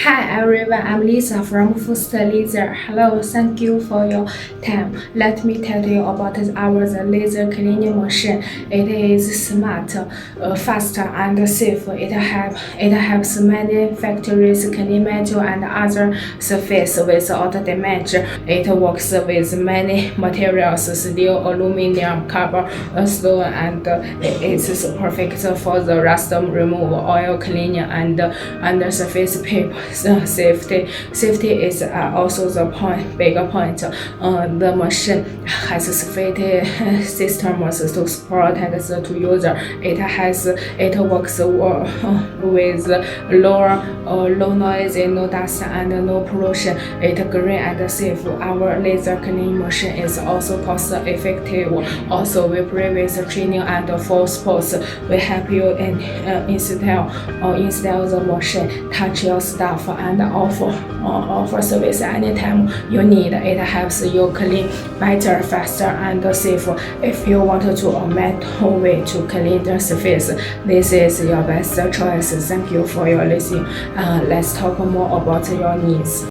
Hi everyone, I'm Lisa from First Laser. Hello, thank you for your time. Let me tell you about our laser cleaning machine. It is smart, fast, and safe. It helps many factories clean metal and other surface without damage. It works with many materials: steel, aluminum, carbon, stone, and it's perfect for the rust removal, oil cleaning, and surface paper. Safety is also the bigger point. The machine has safety systems to protect the user. It works with low noise, no dust, and no pollution. It's green and safe. Our laser cleaning machine is also cost effective. Also, with previous training and full sports, we help you install the machine, touch your stuff, and offer service anytime you need. It helps you clean better, faster, and safe. If you want to a metal way to clean the surface, this is your best choice. Thank you for your listening. Let's talk more about your needs.